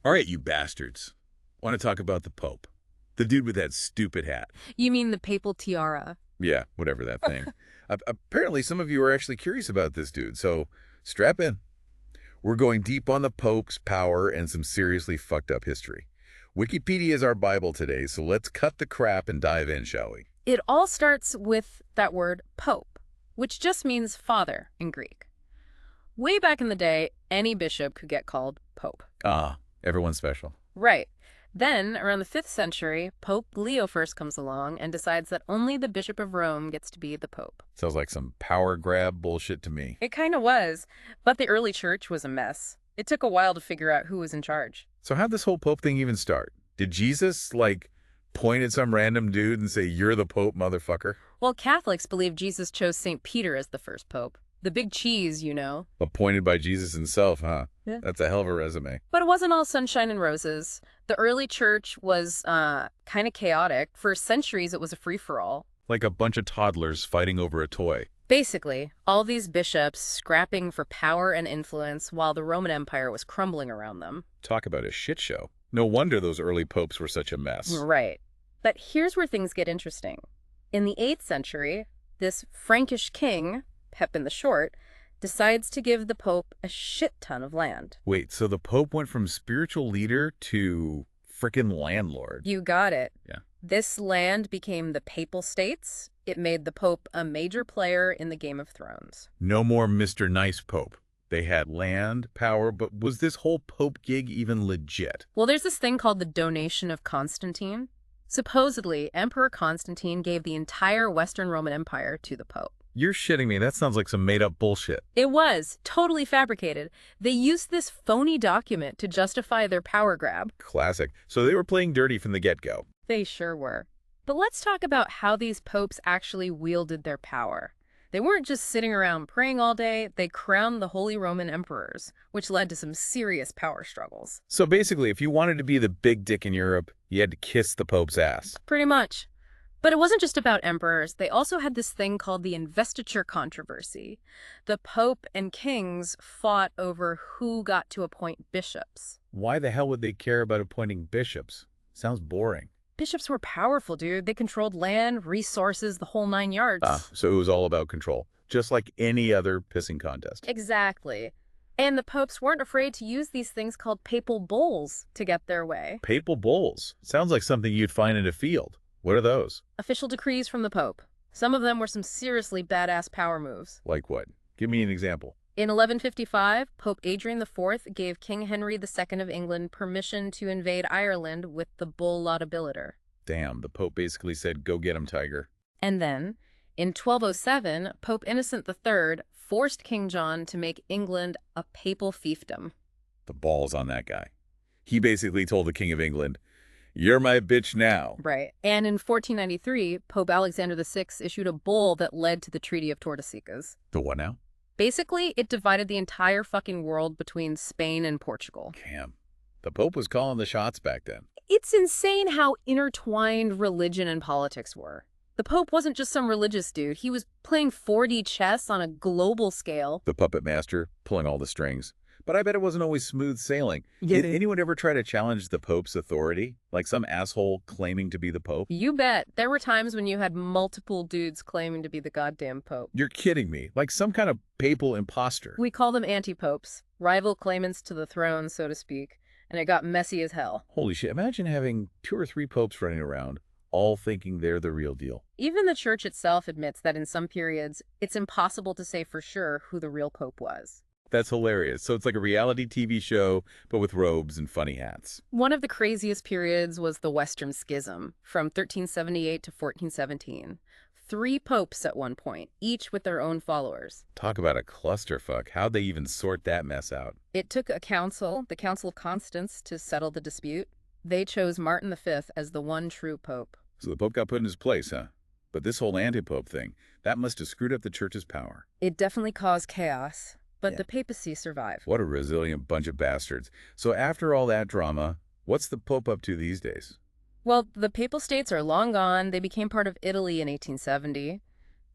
All right, you bastards. Want to talk about the Pope? The dude with that stupid hat. You mean the papal tiara? Yeah, whatever that thing. Apparently, some of you are actually curious about this dude, so strap in. We're going deep on the Pope's power and some seriously fucked up history. Wikipedia is our Bible today, so let's cut the crap and dive in, shall we? It all starts with that word pope, which just means father in Greek. Way back in the day, any bishop could get called pope. Ah, everyone's special. Right. Then, around the 5th century, Pope Leo I comes along and decides that only the Bishop of Rome gets to be the pope. Sounds like some power grab bullshit to me. It kind of was, but the early church was a mess. It took a while to figure out who was in charge. So how'd this whole Pope thing even start? Did Jesus, point at some random dude and say, "You're the Pope, motherfucker"? Well, Catholics believe Jesus chose St. Peter as the first pope. The big cheese, you know. Appointed by Jesus himself, huh? Yeah. That's a hell of a resume. But it wasn't all sunshine and roses. The early church was kind of chaotic. For centuries, it was a free-for-all. Like a bunch of toddlers fighting over a toy. Basically, all these bishops scrapping for power and influence while the Roman Empire was crumbling around them. Talk about a shit show. No wonder those early popes were such a mess. Right. But here's where things get interesting. In the 8th century, this Frankish king, Pepin the Short, decides to give the Pope a shit ton of land. Wait, so the Pope went from spiritual leader to frickin' landlord? You got it. Yeah. This land became the Papal States. It made the Pope a major player in the Game of Thrones. No more Mr. Nice Pope. They had land, power, but was this whole Pope gig even legit? Well, there's this thing called the Donation of Constantine. Supposedly, Emperor Constantine gave the entire Western Roman Empire to the Pope. You're shitting me. That sounds like some made-up bullshit. It was totally fabricated. They used this phony document to justify their power grab. Classic. So they were playing dirty from the get-go. They sure were. But let's talk about how these popes actually wielded their power. They weren't just sitting around praying all day, they crowned the Holy Roman Emperors, which led to some serious power struggles. So basically, if you wanted to be the big dick in Europe, you had to kiss the Pope's ass. Pretty much. But it wasn't just about emperors. They also had this thing called the investiture controversy. The Pope and kings fought over who got to appoint bishops. Why the hell would they care about appointing bishops? Sounds boring. Bishops were powerful, dude. They controlled land, resources, the whole 9 yards. So it was all about control, just like any other pissing contest. Exactly. And the popes weren't afraid to use these things called papal bulls to get their way. Papal bulls. Sounds like something you'd find in a field. What are those? Official decrees from the Pope. Some of them were some seriously badass power moves. Like what? Give me an example. In 1155, Pope Adrian IV gave King Henry II of England permission to invade Ireland with the bull Laudabiliter. Damn, the Pope basically said, "Go get him, tiger." And then, in 1207, Pope Innocent III forced King John to make England a papal fiefdom. The balls on that guy. He basically told the King of England, "You're my bitch now." Right. And in 1493, Pope Alexander VI issued a bull that led to the Treaty of Tordesillas. The what now? Basically, it divided the entire fucking world between Spain and Portugal. Damn. The Pope was calling the shots back then. It's insane how intertwined religion and politics were. The Pope wasn't just some religious dude. He was playing 4D chess on a global scale. The puppet master, pulling all the strings. But I bet it wasn't always smooth sailing. Did anyone ever try to challenge the Pope's authority? Like some asshole claiming to be the Pope? You bet. There were times when you had multiple dudes claiming to be the goddamn Pope. You're kidding me. Like some kind of papal imposter. We call them anti-popes, rival claimants to the throne, so to speak. And it got messy as hell. Holy shit. Imagine having 2 or 3 popes running around, all thinking they're the real deal. Even the church itself admits that in some periods, it's impossible to say for sure who the real Pope was. That's hilarious. So it's like a reality TV show, but with robes and funny hats. One of the craziest periods was the Western Schism, from 1378 to 1417. 3 popes at one point, each with their own followers. Talk about a clusterfuck. How'd they even sort that mess out? It took a council, the Council of Constance, to settle the dispute. They chose Martin V as the one true pope. So the Pope got put in his place, huh? But this whole anti-pope thing, that must have screwed up the church's power. It definitely caused chaos. But Yeah. the papacy survived. What a resilient bunch of bastards. So after all that drama, what's the Pope up to these days? Well, the Papal States are long gone. They became part of Italy in 1870.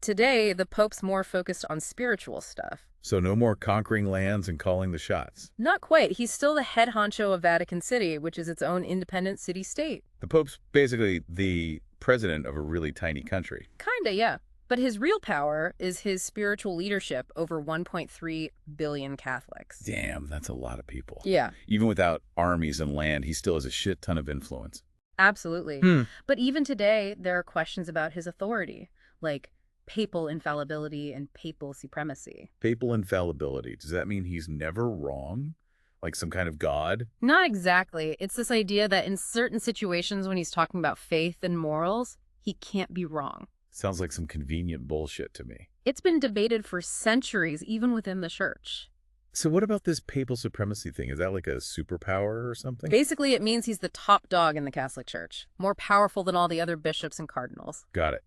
Today, the Pope's more focused on spiritual stuff. So no more conquering lands and calling the shots. Not quite. He's still the head honcho of Vatican City, which is its own independent city-state. The Pope's basically the president of a really tiny country. Kinda, yeah. But his real power is his spiritual leadership over 1.3 billion Catholics. Damn, that's a lot of people. Yeah, Even without armies and land, he still has a shit ton of influence. absolutely. But even today, there are questions about his authority, like papal infallibility and papal supremacy. Papal infallibility. Does that mean he's never wrong? Like some kind of god? Not exactly. It's this idea that in certain situations when he's talking about faith and morals, he can't be wrong. Sounds like some convenient bullshit to me. It's been debated for centuries, even within the church. So what about this papal supremacy thing? Is that like a superpower or something? Basically, it means he's the top dog in the Catholic Church, more powerful than all the other bishops and cardinals. Got it.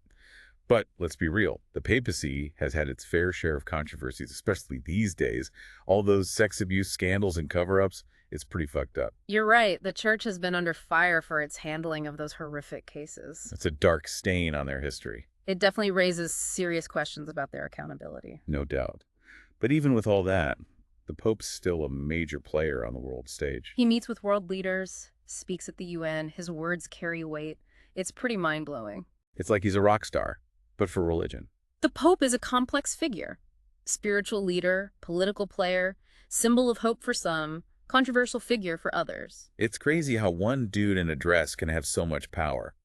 But let's be real. The papacy has had its fair share of controversies, especially these days. All those sex abuse scandals and cover-ups, it's pretty fucked up. You're right. The church has been under fire for its handling of those horrific cases. It's a dark stain on their history. It definitely raises serious questions about their accountability. No doubt. But even with all that, the Pope's still a major player on the world stage. He meets with world leaders, speaks at the UN, his words carry weight. It's pretty mind-blowing. It's like he's a rock star, but for religion. The Pope is a complex figure. Spiritual leader, political player, symbol of hope for some, controversial figure for others. It's crazy how one dude in a dress can have so much power.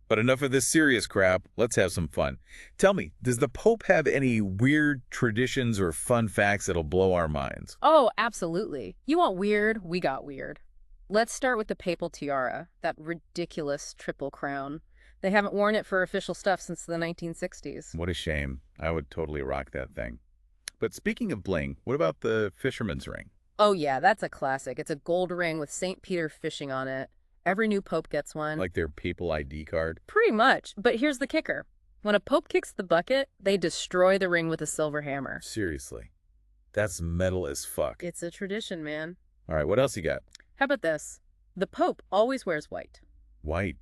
But enough of this serious crap, let's have some fun. Tell me, does the Pope have any weird traditions or fun facts that'll blow our minds? Oh, absolutely. You want weird? We got weird. Let's start with the papal tiara, that ridiculous triple crown. They haven't worn it for official stuff since the 1960s. What a shame. I would totally rock that thing. But speaking of bling, what about the fisherman's ring? Oh yeah, that's a classic. It's a gold ring with St. Peter fishing on it. Every new pope gets one. Like their papal ID card? Pretty much. But here's the kicker. When a pope kicks the bucket, they destroy the ring with a silver hammer. Seriously. That's metal as fuck. It's a tradition, man. All right, what else you got? How about this? The pope always wears white. White.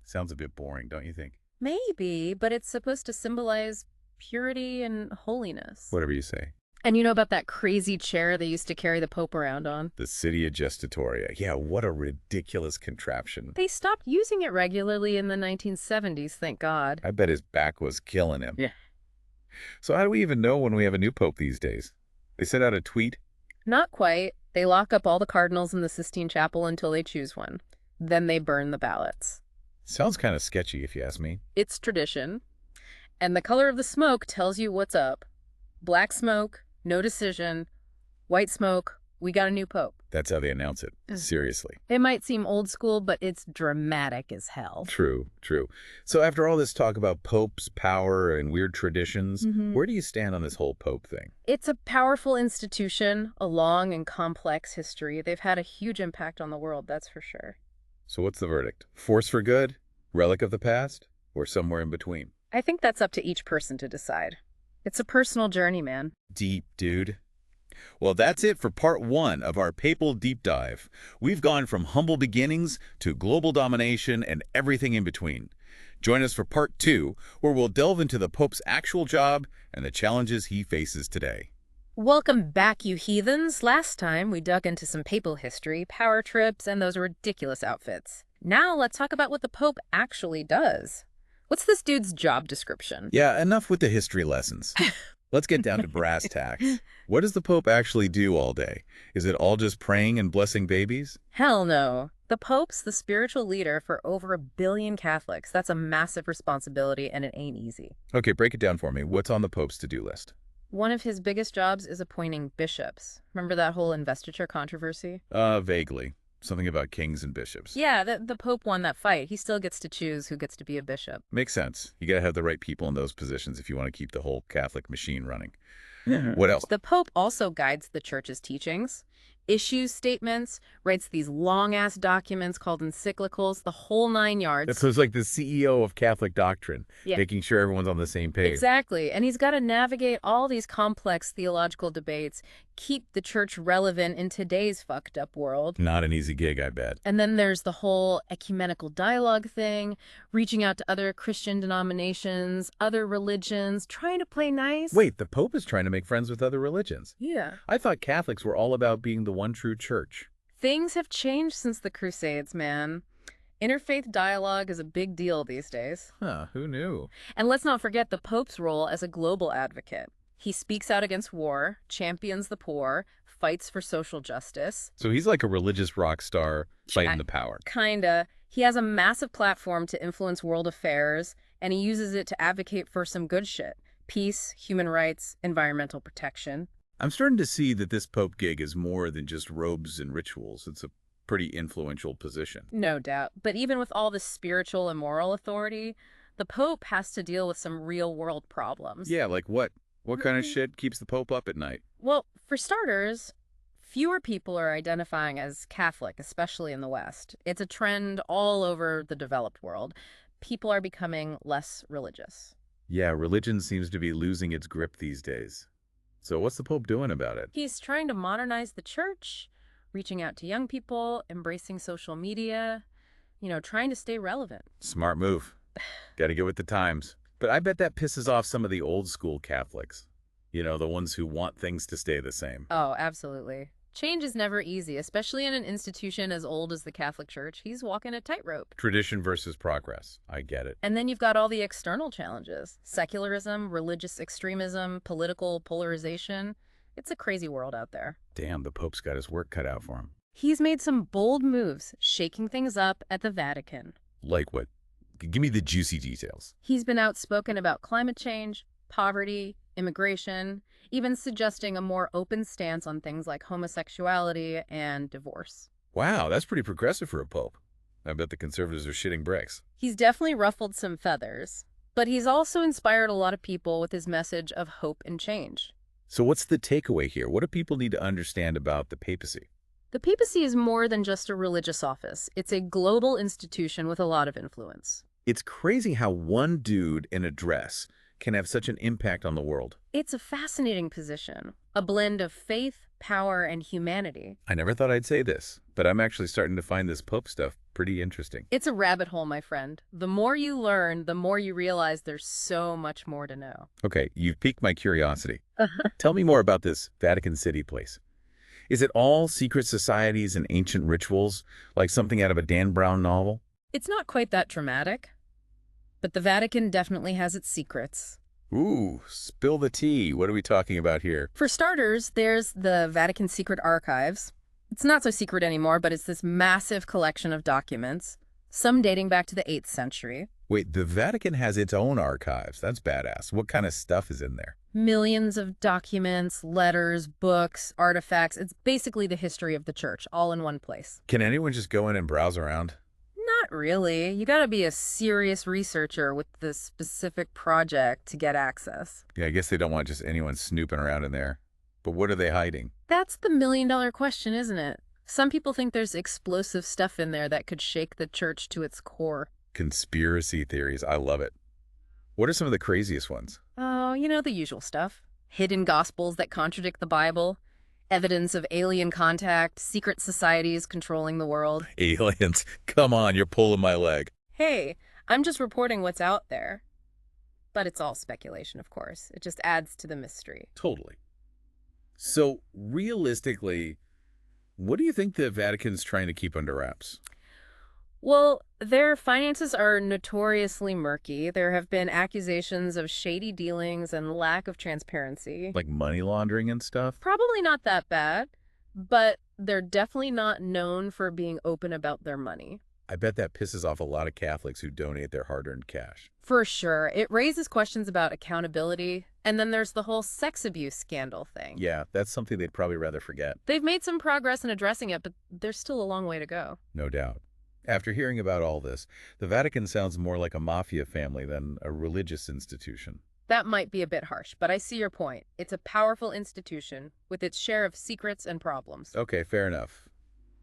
Sounds a bit boring, don't you think? Maybe, but it's supposed to symbolize purity and holiness. Whatever you say. And you know about that crazy chair they used to carry the pope around on? The City of Gestatoria. Yeah, what a ridiculous contraption. They stopped using it regularly in the 1970s, thank God. I bet his back was killing him. Yeah. So how do we even know when we have a new pope these days? They sent out a tweet? Not quite. They lock up all the cardinals in the Sistine Chapel until they choose one. Then they burn the ballots. Sounds kind of sketchy if you ask me. It's tradition. And the color of the smoke tells you what's up. Black smoke, no decision. White smoke, we got a new pope. That's how they announce it. Seriously. It might seem old school, but it's dramatic as hell. True, true. So after all this talk about popes, power, and weird traditions, where do you stand on this whole pope thing? It's a powerful institution, a long and complex history. They've had a huge impact on the world, that's for sure. So what's the verdict? Force for good? Relic of the past? Or somewhere in between? I think that's up to each person to decide. It's a personal journey, man. Deep, dude. Well, that's it for part 1 of our papal deep dive. We've gone from humble beginnings to global domination and everything in between. Join us for part 2, where we'll delve into the Pope's actual job and the challenges he faces today. Welcome back, you heathens. Last time, we dug into some papal history, power trips, and those ridiculous outfits. Now, let's talk about what the Pope actually does. What's this dude's job description? Yeah, enough with the history lessons. Let's get down to brass tacks. What does the Pope actually do all day? Is it all just praying and blessing babies? Hell no. The Pope's the spiritual leader for over 1 billion Catholics. That's a massive responsibility, and it ain't easy. Okay, break it down for me. What's on the Pope's to-do list? One of his biggest jobs is appointing bishops. Remember that whole investiture controversy? Vaguely. Something about kings and bishops. Yeah, the Pope won that fight. He still gets to choose who gets to be a bishop. Makes sense. You gotta have the right people in those positions if you want to keep the whole Catholic machine running. What else? The Pope also guides the Church's teachings, issues statements, writes these long-ass documents called encyclicals, the whole 9 yards. So it's like the CEO of Catholic doctrine, Yeah. making sure everyone's on the same page. Exactly. And he's got to navigate all these complex theological debates, keep the church relevant in today's fucked up world. Not an easy gig, I bet. And then there's the whole ecumenical dialogue thing, reaching out to other Christian denominations, other religions, trying to play nice. Wait, the Pope is trying to make friends with other religions. Yeah. I thought Catholics were all about being the one true church. Things have changed since the Crusades, man. Interfaith dialogue is a big deal these days. Huh, who knew? And let's not forget the Pope's role as a global advocate. He speaks out against war, champions the poor, fights for social justice. So he's like a religious rock star fighting the power. Kinda. He has a massive platform to influence world affairs, and he uses it to advocate for some good shit. Peace, human rights, environmental protection. I'm starting to see that this Pope gig is more than just robes and rituals. It's a pretty influential position. No doubt. But even with all this spiritual and moral authority, the Pope has to deal with some real-world problems. Yeah, like what? What kind of shit keeps the Pope up at night? Well, for starters, fewer people are identifying as Catholic, especially in the West. It's a trend all over the developed world. People are becoming less religious. Yeah, religion seems to be losing its grip these days. So what's the Pope doing about it? He's trying to modernize the church, reaching out to young people, embracing social media, trying to stay relevant. Smart move. Got to get with the times. But I bet that pisses off some of the old school Catholics. The ones who want things to stay the same. Oh, absolutely. Change is never easy, especially in an institution as old as the Catholic Church. He's walking a tightrope. Tradition versus progress. I get it. And then you've got all the external challenges. Secularism, religious extremism, political polarization. It's a crazy world out there. Damn, the Pope's got his work cut out for him. He's made some bold moves, shaking things up at the Vatican. Like what? Give me the juicy details. He's been outspoken about climate change, poverty, immigration, even suggesting a more open stance on things like homosexuality and divorce. Wow, that's pretty progressive for a Pope. I bet the conservatives are shitting bricks. He's definitely ruffled some feathers, but he's also inspired a lot of people with his message of hope and change. So what's the takeaway here? What do people need to understand about the papacy? The papacy is more than just a religious office. It's a global institution with a lot of influence. It's crazy how one dude in a dress can have such an impact on the world. It's a fascinating position, a blend of faith, power, and humanity. I never thought I'd say this, but I'm actually starting to find this Pope stuff pretty interesting. It's a rabbit hole, my friend. The more you learn, the more you realize there's so much more to know. Okay, you've piqued my curiosity. Tell me more about this Vatican City place. Is it all secret societies and ancient rituals, like something out of a Dan Brown novel? It's not quite that dramatic, but the Vatican definitely has its secrets. Ooh, spill the tea. What are we talking about here? For starters, there's the Vatican Secret Archives. It's not so secret anymore, but it's this massive collection of documents, some dating back to the 8th century. Wait, the Vatican has its own archives. That's badass. What kind of stuff is in there? Millions of documents, letters, books, artifacts. It's basically the history of the church, all in one place. Can anyone just go in and browse around? Not really. You gotta be a serious researcher with this specific project to get access. Yeah, I guess they don't want just anyone snooping around in there. But what are they hiding? That's the million-dollar question, isn't it? Some people think there's explosive stuff in there that could shake the church to its core. Conspiracy theories. I love it. What are some of the craziest ones? Oh, the usual stuff. Hidden gospels that contradict the Bible, evidence of alien contact, secret societies controlling the world. Aliens. Come on, you're pulling my leg. Hey, I'm just reporting what's out there. But it's all speculation, of course. It just adds to the mystery. Totally. So, realistically, what do you think the Vatican's trying to keep under wraps? Well, their finances are notoriously murky. There have been accusations of shady dealings and lack of transparency. Like money laundering and stuff? Probably not that bad, but they're definitely not known for being open about their money. I bet that pisses off a lot of Catholics who donate their hard-earned cash. For sure. It raises questions about accountability, and then there's the whole sex abuse scandal thing. Yeah, that's something they'd probably rather forget. They've made some progress in addressing it, but there's still a long way to go. No doubt. After hearing about all this, the Vatican sounds more like a mafia family than a religious institution. That might be a bit harsh, but I see your point. It's a powerful institution with its share of secrets and problems. Okay, fair enough.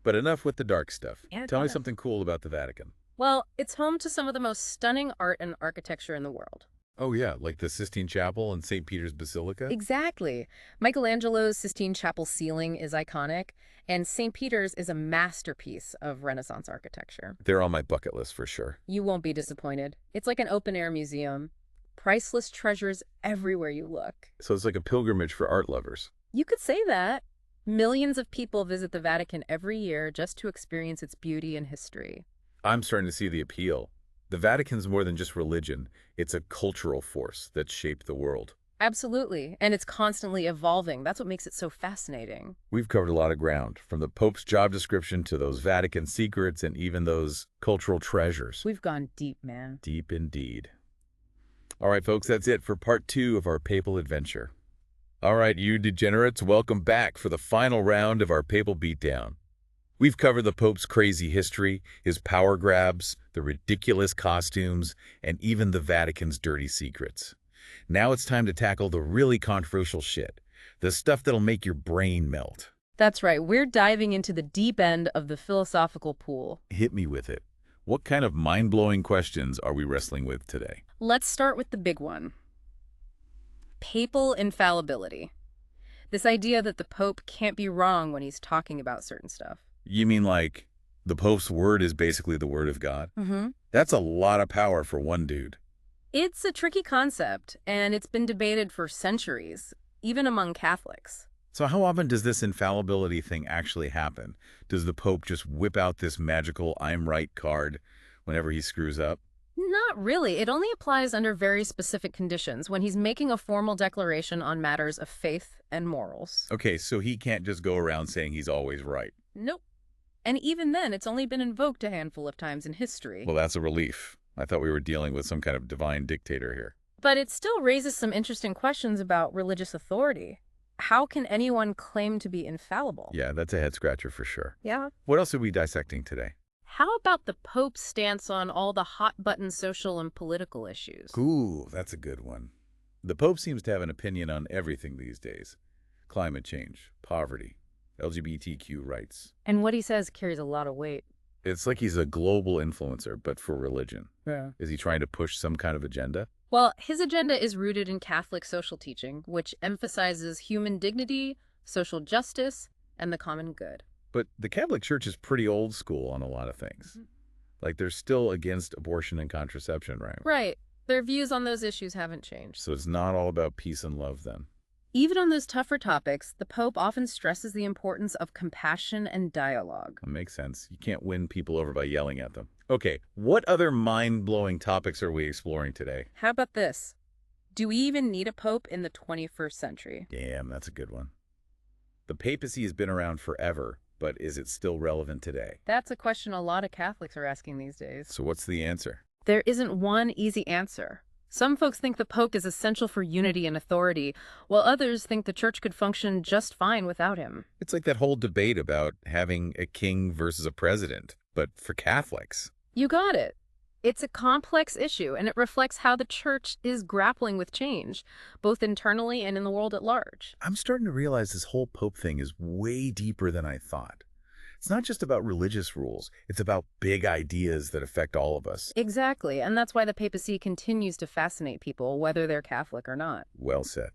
But enough with the dark stuff. Yeah, Tell me enough. something cool about the Vatican. Well, it's home to some of the most stunning art and architecture in the world. Oh yeah, like the Sistine Chapel and St. Peter's Basilica? Exactly. Michelangelo's Sistine Chapel ceiling is iconic, and St. Peter's is a masterpiece of Renaissance architecture. They're on my bucket list for sure. You won't be disappointed. It's like an open-air museum. Priceless treasures everywhere you look. So it's like a pilgrimage for art lovers. You could say that. Millions of people visit the Vatican every year just to experience its beauty and history. I'm starting to see the appeal. The Vatican's more than just religion. It's a cultural force that shaped the world. Absolutely. And it's constantly evolving. That's what makes it so fascinating. We've covered a lot of ground, from the Pope's job description to those Vatican secrets and even those cultural treasures. We've gone deep, man. Deep indeed. All right, folks, that's it for part 2 of our papal adventure. All right, you degenerates, welcome back for the final round of our papal beatdown. We've covered the Pope's crazy history, his power grabs, the ridiculous costumes, and even the Vatican's dirty secrets. Now it's time to tackle the really controversial shit, the stuff that'll make your brain melt. That's right. We're diving into the deep end of the philosophical pool. Hit me with it. What kind of mind-blowing questions are we wrestling with today? Let's start with the big one. Papal infallibility. This idea that the Pope can't be wrong when he's talking about certain stuff. You mean like the Pope's word is basically the word of God? Mm-hmm. That's a lot of power for one dude. It's a tricky concept, and it's been debated for centuries, even among Catholics. So how often does this infallibility thing actually happen? Does the Pope just whip out this magical I'm right card whenever he screws up? Not really. It only applies under very specific conditions, when he's making a formal declaration on matters of faith and morals. Okay, so he can't just go around saying he's always right. Nope. And even then, it's only been invoked a handful of times in history. Well, that's a relief. I thought we were dealing with some kind of divine dictator here. But it still raises some interesting questions about religious authority. How can anyone claim to be infallible? Yeah, that's a head-scratcher for sure. Yeah. What else are we dissecting today? How about the Pope's stance on all the hot-button social and political issues? Ooh, that's a good one. The Pope seems to have an opinion on everything these days. Climate change, poverty, LGBTQ rights. And what he says carries a lot of weight. It's like he's a global influencer, but for religion. Yeah. Is he trying to push some kind of agenda? Well, his agenda is rooted in Catholic social teaching, which emphasizes human dignity, social justice, and the common good. But the Catholic Church is pretty old school on a lot of things. Like, they're still against abortion and contraception, right? Right. Their views on those issues haven't changed. So it's not all about peace and love then. Even on those tougher topics, the Pope often stresses the importance of compassion and dialogue. That makes sense. You can't win people over by yelling at them. Okay, what other mind-blowing topics are we exploring today? How about this? Do we even need a Pope in the 21st century? Damn, that's a good one. The papacy has been around forever, but is it still relevant today? That's a question a lot of Catholics are asking these days. So what's the answer? There isn't one easy answer. Some folks think the Pope is essential for unity and authority, while others think the Church could function just fine without him. It's like that whole debate about having a king versus a president, but for Catholics. You got it. It's a complex issue, and it reflects how the Church is grappling with change, both internally and in the world at large. I'm starting to realize this whole Pope thing is way deeper than I thought. It's not just about religious rules. It's about big ideas that affect all of us. Exactly, and that's why the papacy continues to fascinate people, whether they're Catholic or not. Well said.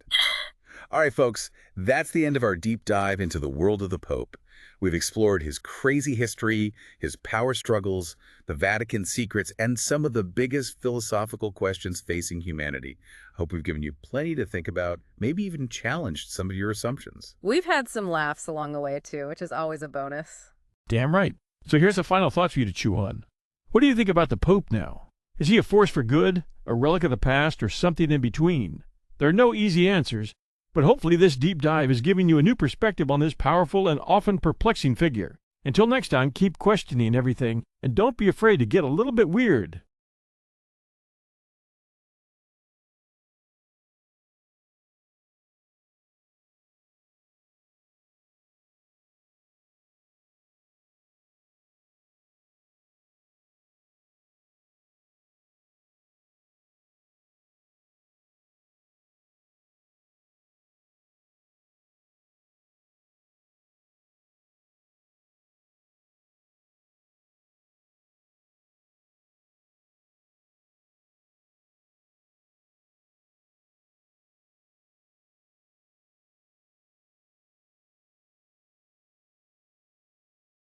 All right, folks, that's the end of our deep dive into the world of the Pope. We've explored his crazy history, his power struggles, the Vatican secrets, and some of the biggest philosophical questions facing humanity. Hope we've given you plenty to think about, maybe even challenged some of your assumptions. We've had some laughs along the way, too, which is always a bonus. Damn right. So here's a final thought for you to chew on. What do you think about the Pope now? Is he a force for good, a relic of the past, or something in between? There are no easy answers, but hopefully this deep dive is giving you a new perspective on this powerful and often perplexing figure. Until next time, keep questioning everything, and don't be afraid to get a little bit weird.